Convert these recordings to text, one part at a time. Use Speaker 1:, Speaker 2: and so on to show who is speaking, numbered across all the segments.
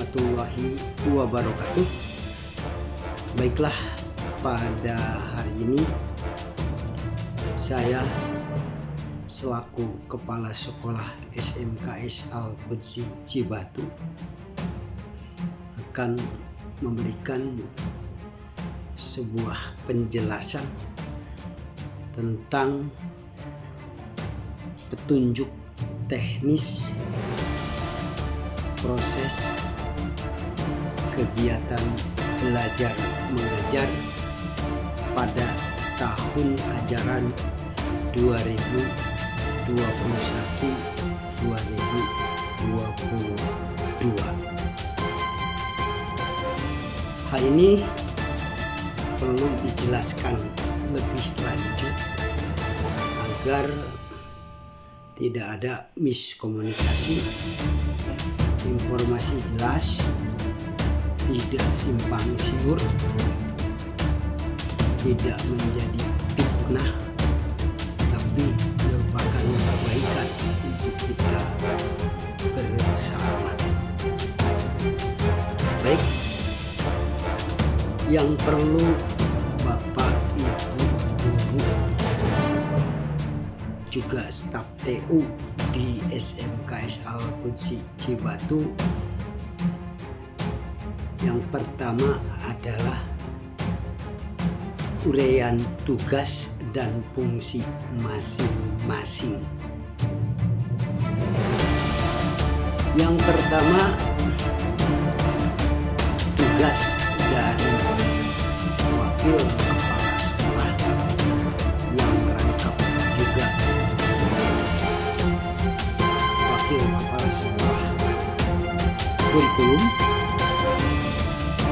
Speaker 1: warahmatullahi wabarakatuh. Baiklah, pada hari ini saya selaku Kepala Sekolah SMKS Al-Qudsi Cibatu akan memberikan sebuah penjelasan tentang petunjuk teknis proses kegiatan belajar mengajar pada tahun ajaran 2021-2022. Hal ini perlu dijelaskan lebih lanjut agar tidak ada miskomunikasi, informasi jelas, tidak simpang siur, tidak menjadi fitnah, tapi merupakan kebaikan untuk kita bersama. Baik, yang perlu Bapak Ibu guru juga staf TU di SMKS Al-Qudsi Cibatu, yang pertama adalah uraian tugas dan fungsi masing-masing. Yang pertama, tugas dari wakil kepala sekolah yang merangkap juga wakil kepala sekolah kurikulum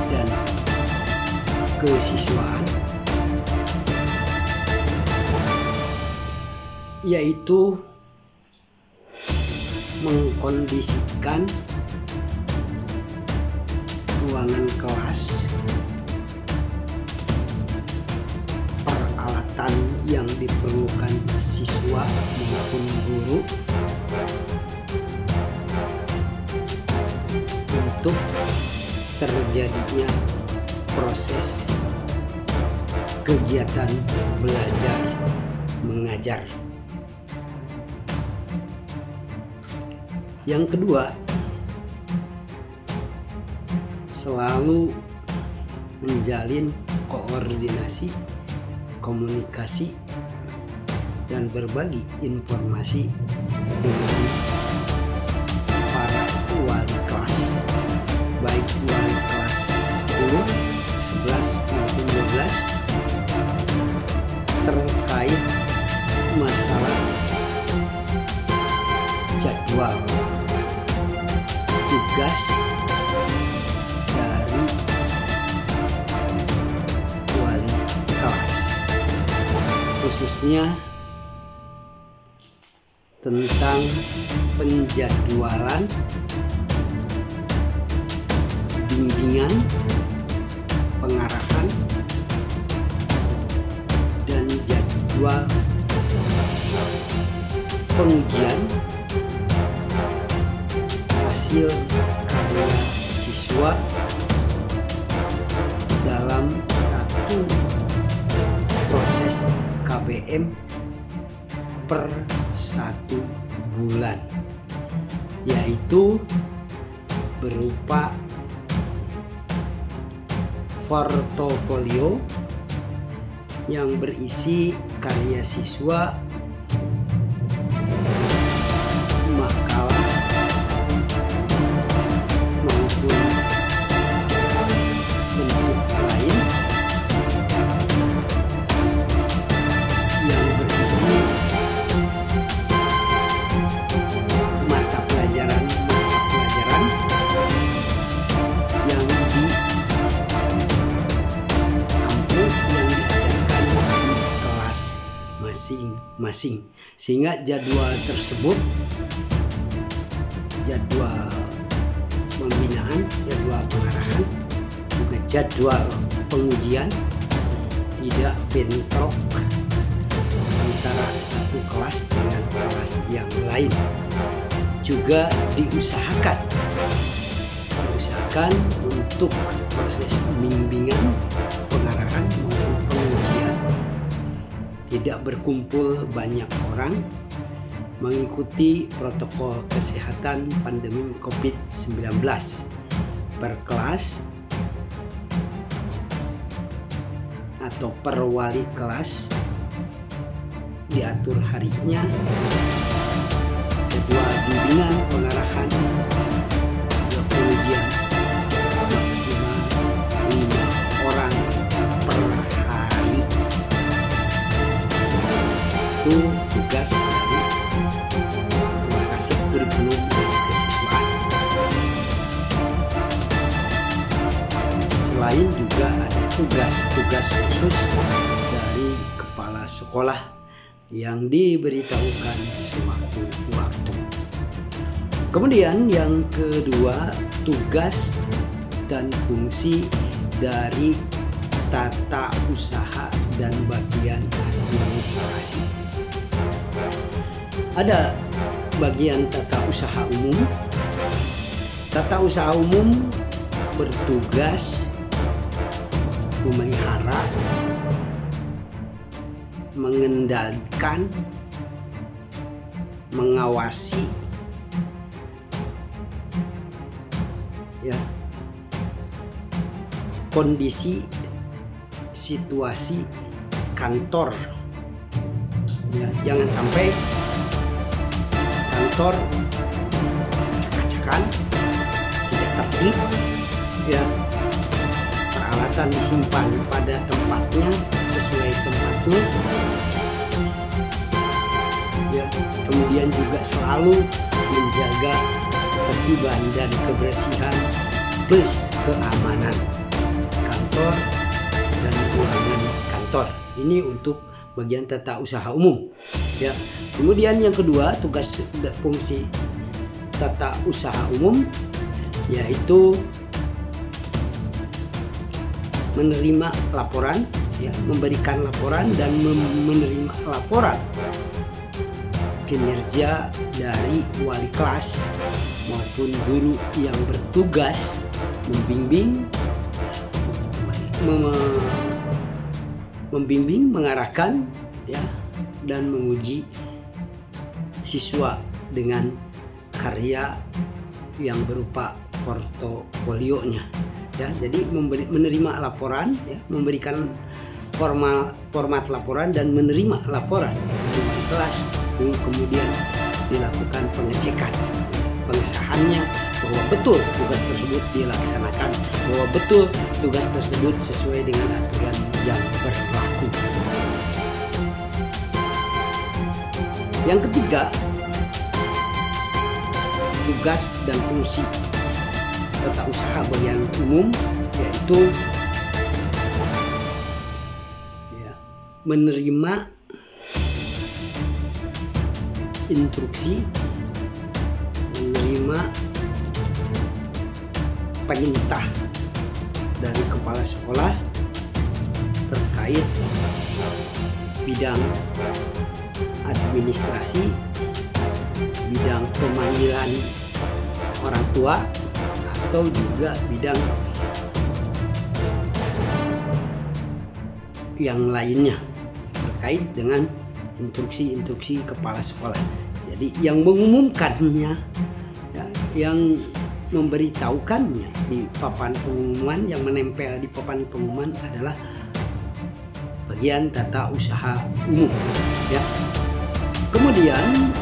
Speaker 1: dan kesiswaan, yaitu mengkondisikan ruangan kelas, peralatan yang diperlukan siswa maupun guru untuk terjadinya proses kegiatan belajar mengajar. Yang kedua, selalu menjalin koordinasi, komunikasi, dan berbagi informasi dengan para wali kelas, baik wali kelas 10, 11, maupun 12, terkait masalah jadwal tugas dari wali kelas, khususnya tentang penjadwalan, bimbingan, pengarahan, dan jadwal pengujian hasil karya siswa dalam satu proses KBM per 1 bulan, yaitu berupa portofolio yang berisi karya siswa, makalah, maupun bentuk lain yang berisi mata pelajaran yang diajarkan di kelas masing-masing, sehingga jadwal tersebut, jadwal pembinaan, jadwal pengarahan, juga jadwal pengujian tidak bentrok antara satu kelas dengan kelas yang lain. Juga diusahakan usahakan untuk proses bimbingan, pengarahan maupun pengujian tidak berkumpul banyak orang, mengikuti protokol kesehatan pandemi COVID-19 per kelas atau per wali kelas, diatur harinya, jadwal bimbingan, pengarahan, pengujian maksimal 5 orang per hari. Itu tugas dari lokasi kurikulum kesiswaan. Selain juga ada tugas-tugas khusus dari kepala sekolah yang diberitahukan sewaktu-waktu. Kemudian yang kedua, tugas dan fungsi dari tata usaha dan bagian administrasi. Ada bagian tata usaha umum. Tata usaha umum bertugas memelihara, mengendalikan, mengawasi kondisi situasi kantor. Jangan sampai kantor acak-acakan, tidak tertib, peralatan disimpan pada tempatnya, sesuai tempatnya, kemudian juga selalu menjaga ketertiban dan kebersihan plus keamanan kantor dan ruangan kantor. Ini untuk bagian tata usaha umum. Kemudian yang kedua, tugas dan fungsi tata usaha umum yaitu menerima laporan, memberikan laporan dan menerima laporan kinerja dari wali kelas maupun guru yang bertugas membimbing, mengarahkan dan menguji siswa dengan karya yang berupa portofolionya. Jadi menerima laporan, memberikan format laporan dan menerima laporan dari wali kelas, kemudian dilakukan pengecekan, pengesahannya bahwa betul tugas tersebut dilaksanakan, bahwa betul tugas tersebut sesuai dengan aturan yang berlaku. Yang ketiga, tugas dan fungsi tata usaha bagian umum yaitu menerima instruksi, menerima perintah dari kepala sekolah terkait bidang administrasi, bidang pemanggilan orang tua, atau juga bidang yang lainnya terkait dengan instruksi-instruksi kepala sekolah. Jadi yang mengumumkannya, yang memberitahukannya di papan pengumuman, yang menempel di papan pengumuman adalah bagian tata usaha umum. Kemudian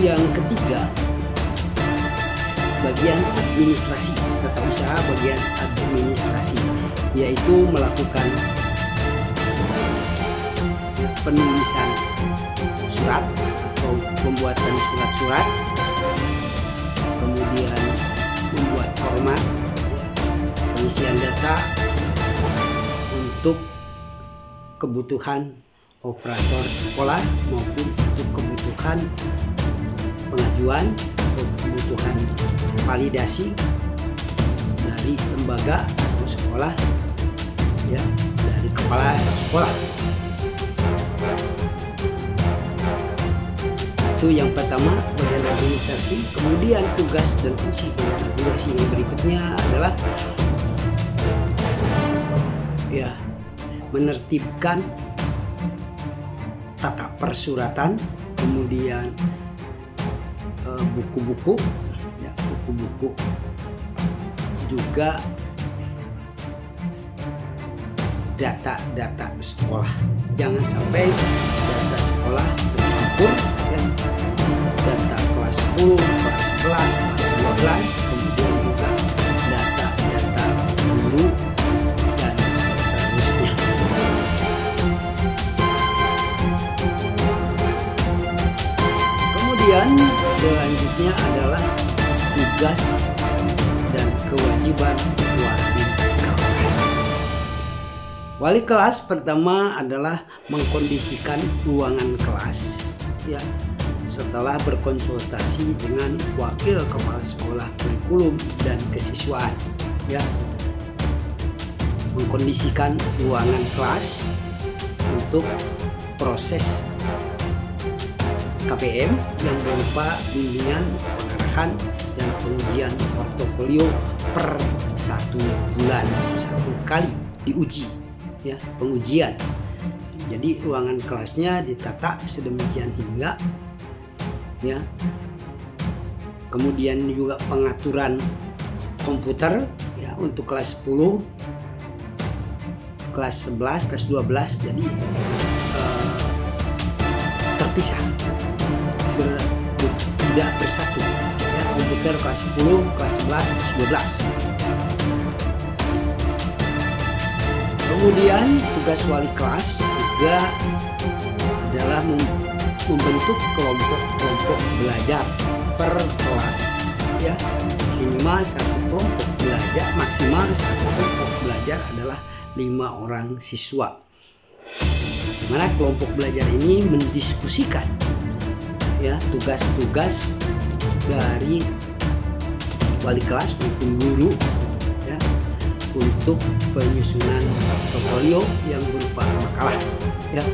Speaker 1: yang ketiga, bagian administrasi, tata usaha bagian administrasi, yaitu melakukan penulisan surat atau pembuatan surat-surat, kemudian membuat format, pengisian data untuk kebutuhan operator sekolah maupun untuk kebutuhan pengajuan atau kebutuhan validasi dari lembaga atau sekolah, dari kepala sekolah. Itu yang pertama, bagian administrasi. Kemudian tugas dan fungsi bagian administrasi yang berikutnya adalah ya menertibkan tata persuratan, kemudian buku-buku, ya, buku-buku juga data-data sekolah. Jangan sampai data sekolah tercampur, ya. Data kelas 10, kelas 11, kelas 12, kemudian juga data-data guru dan seterusnya. Kemudian selanjutnya adalah tugas dan kewajiban wali kelas. Wali kelas pertama adalah mengkondisikan ruangan kelas, ya, setelah berkonsultasi dengan wakil kepala sekolah kurikulum dan kesiswaan, ya, mengkondisikan ruangan kelas untuk proses KPM yang berupa bimbingan, pengarahan, dan pengujian portofolio per 1 bulan, 1 kali diuji, ya, pengujian. Jadi ruangan kelasnya ditata sedemikian hingga, ya. Kemudian juga pengaturan komputer, ya, untuk kelas 10, kelas 11, kelas 12, jadi terpisah, tidak bersatu, ya, komputer kelas 10, kelas 11, kelas 12. Kemudian tugas wali kelas juga adalah membentuk kelompok-kelompok belajar per kelas, ya, minimal 1 kelompok belajar, maksimal 1 kelompok belajar adalah 5 orang siswa. Mana kelompok belajar ini mendiskusikan, ya, tugas-tugas dari wali kelas maupun guru, ya, untuk penyusunan portofolio yang berupa makalah, ya.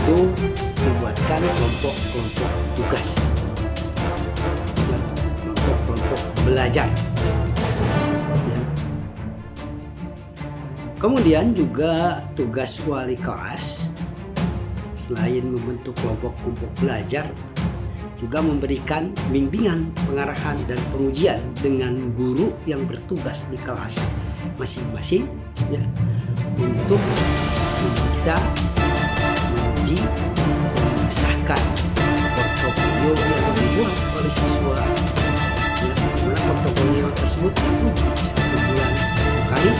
Speaker 1: Itu membuatkan kelompok-kelompok tugas, ya, kelompok-kelompok belajar, ya. Kemudian juga tugas wali kelas selain membentuk kelompok-kelompok belajar juga memberikan bimbingan, pengarahan, dan pengujian dengan guru yang bertugas di kelas masing-masing, ya, untuk memeriksa, menguji, dan mengesahkan portofolio yang dibuat oleh siswa, ya, dimana portofolio tersebut diuji 1 bulan 1 kali,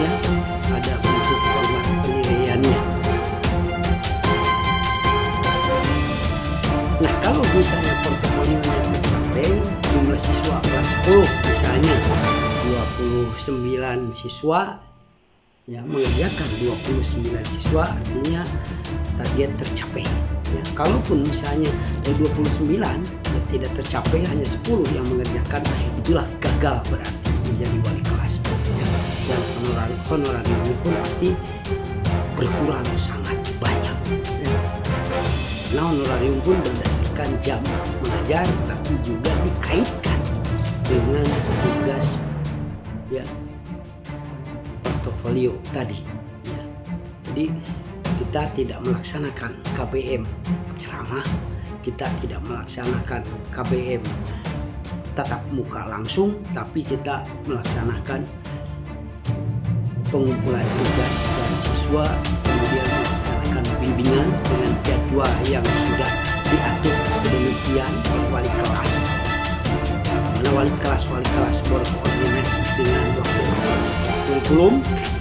Speaker 1: ya, ada bentuk format penilaiannya. Nah, kalau misalnya portofolionya tercapai, jumlah siswa kelas 10 misalnya 29 siswa, ya, mengerjakan 29 siswa, artinya target tercapai, ya. Kalaupun misalnya dari 29 ya, tidak tercapai, hanya 10 yang mengerjakan, itulah gagal berarti menjadi wali kelas, ya. Dan honorariumnya pun pasti berkurang sangat banyak, ya. Nah, honorarium pun berdasarkan jam mengajar, tapi juga dikaitkan dengan tugas, ya, portofolio tadi, ya. Jadi kita tidak melaksanakan KPM ceramah, kita tidak melaksanakan KPM tatap muka langsung, tapi kita melaksanakan pengumpulan tugas dari siswa, kemudian melaksanakan bimbingan dengan jadwal yang sudah diatur sedemikian oleh wali kelas. Mana wali kelas berkoordinasi dengan wakil kepala sekolah kurikulum,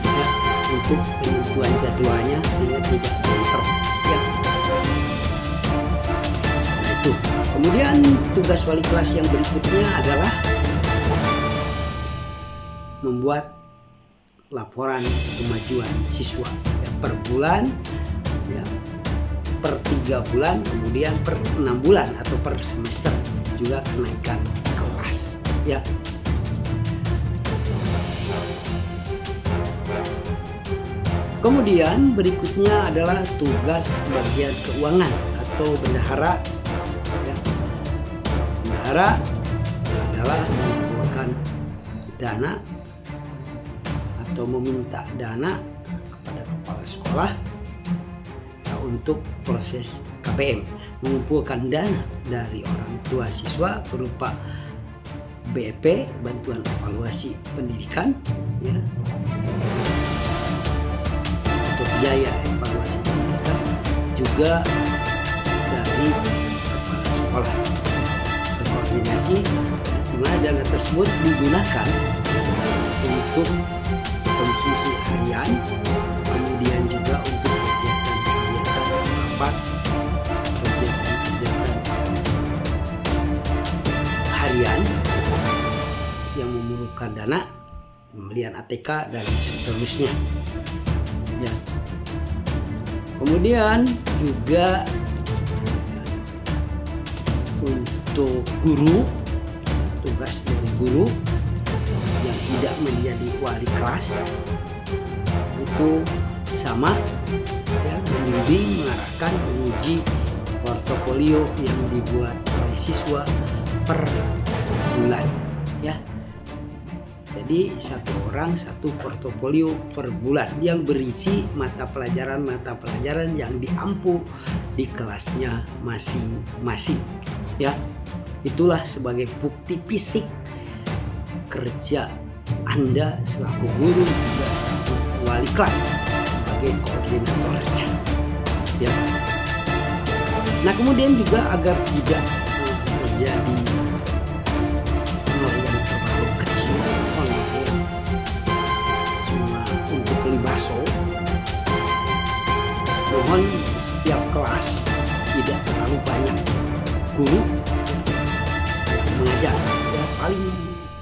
Speaker 1: ya, untuk penentuan jadwalnya sehingga tidak bentrok, ya. Nah, itu. Kemudian tugas wali kelas yang berikutnya adalah membuat laporan kemajuan siswa, ya, per bulan, ya, per 3 bulan, kemudian per 6 bulan atau per semester, juga kenaikan kelas, ya. Kemudian berikutnya adalah tugas bagian keuangan atau bendahara. Ya. Bendahara adalah mengumpulkan dana atau meminta dana kepada kepala sekolah ya, untuk proses KPM, mengumpulkan dana dari orang tua siswa berupa BEP, bantuan evaluasi pendidikan, ya, untuk biaya evaluasi pendidikan, juga dari kepala sekolah. Berkoordinasi di mana dana tersebut digunakan untuk konsumsi harian, kemudian juga untuk kegiatan-kegiatan rapat, kegiatan-kegiatan harian yang memerlukan dana, pembelian ATK dan seterusnya. Ya. Kemudian juga untuk guru, tugas dari guru yang tidak menjadi wali kelas itu sama, ya, membimbing, mengarahkan, menguji portofolio yang dibuat oleh siswa per bulan, ya. Jadi satu orang satu portofolio per bulan yang berisi mata pelajaran yang diampu di kelasnya masing-masing, ya. Itulah sebagai bukti fisik kerja Anda selaku guru juga selaku wali kelas sebagai koordinatornya, ya. Nah, kemudian juga agar tidak terjadi honor yang terlalu kecil, honor yang cuma untuk beli bakso, mohon setiap kelas tidak terlalu banyak guru mengajar, ya, paling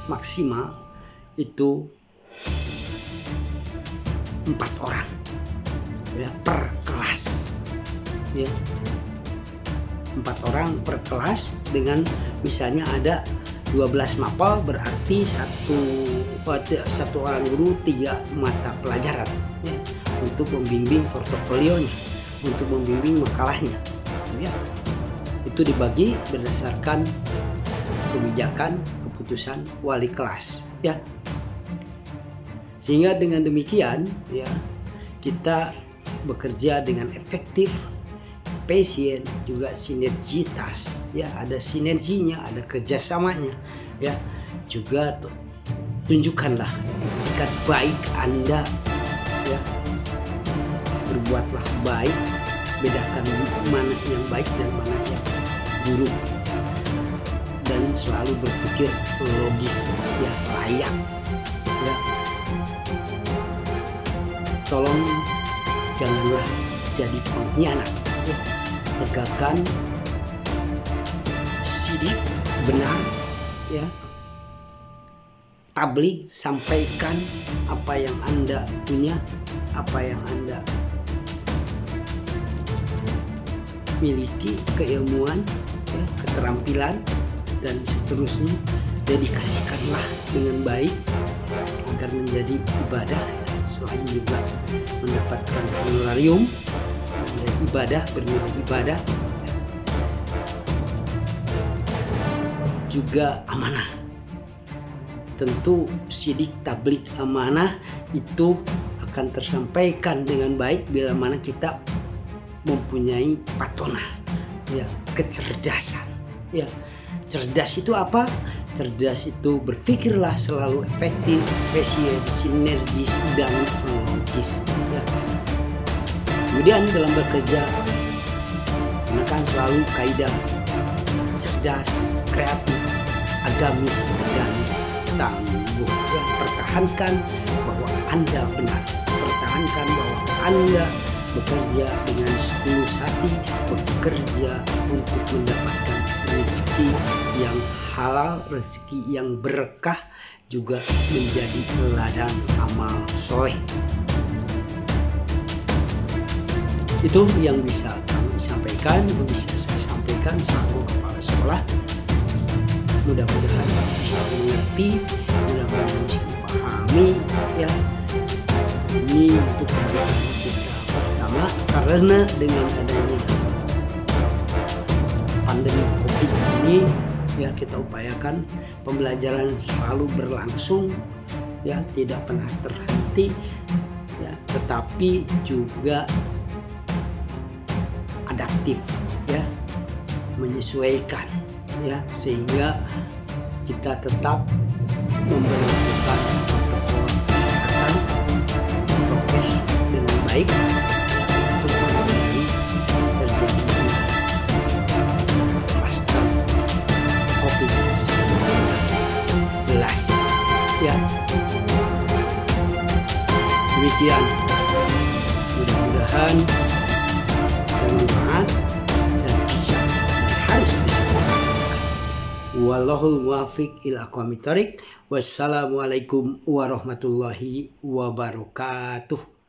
Speaker 1: maksimal itu 4 orang, ya, per kelas, ya. 4 orang per kelas dengan misalnya ada 12 mapel, berarti satu orang guru 3 mata pelajaran, ya, untuk membimbing portofolionya, untuk membimbing makalahnya, ya. Itu dibagi berdasarkan kebijakan keputusan wali kelas, ya. Sehingga dengan demikian, ya, kita bekerja dengan efektif, efisien, juga sinergitas, ya, ada sinerginya, ada kerjasamanya, ya. Juga tunjukkanlah etikat baik Anda, ya. Berbuatlah baik, bedakan mana yang baik dan mana yang buruk, dan selalu berpikir logis, ya, layak, ya. Tolong janganlah jadi pengkhianat, ya. Tegakkan sidik benar, ya. Tabligh, sampaikan apa yang Anda punya, apa yang Anda miliki, keilmuan, ya, keterampilan dan seterusnya. Dedikasikanlah dengan baik agar menjadi ibadah, ya. Selain juga mendapatkan honorarium, bernilai ibadah, ya. Juga amanah. Tentu sidik, tabligh, amanah itu akan tersampaikan dengan baik bila mana kita mempunyai patonah, ya, kecerdasan, ya. Cerdas itu apa? Cerdas itu berpikirlah selalu efektif, efisien, sinergis, dan logis, ya. Kemudian dalam bekerja gunakan selalu kaidah cerdas, kreatif, agamis, dan tangguh, ya. Pertahankan bahwa Anda benar, pertahankan bahwa Anda bekerja dengan setulus hati, bekerja untuk mendapatkan rezeki yang halal, rezeki yang berkah, juga menjadi ladang amal soleh. Itu yang bisa kami sampaikan, yang bisa saya sampaikan selaku kepala sekolah. Mudah-mudahan bisa mengerti, mudah-mudahan bisa dipahami, ya. Ini untuk kebaikan kita bersama, karena dengan adanya pandemi COVID ini, ya kita upayakan pembelajaran selalu berlangsung, ya tidak pernah terhenti, ya tetapi juga adaptif, ya menyesuaikan, ya sehingga kita tetap memperlakukan protokol kesehatan prokes dengan baik untuk menghindari terjadinya kluster COVID-19, ya. Demikian, mudah-mudahan bermanfaat dan bisa harus bisa dilaksanakan. Wallahul muwaffiq ila aqwamit thoriq. Wassalamualaikum warahmatullahi wabarakatuh.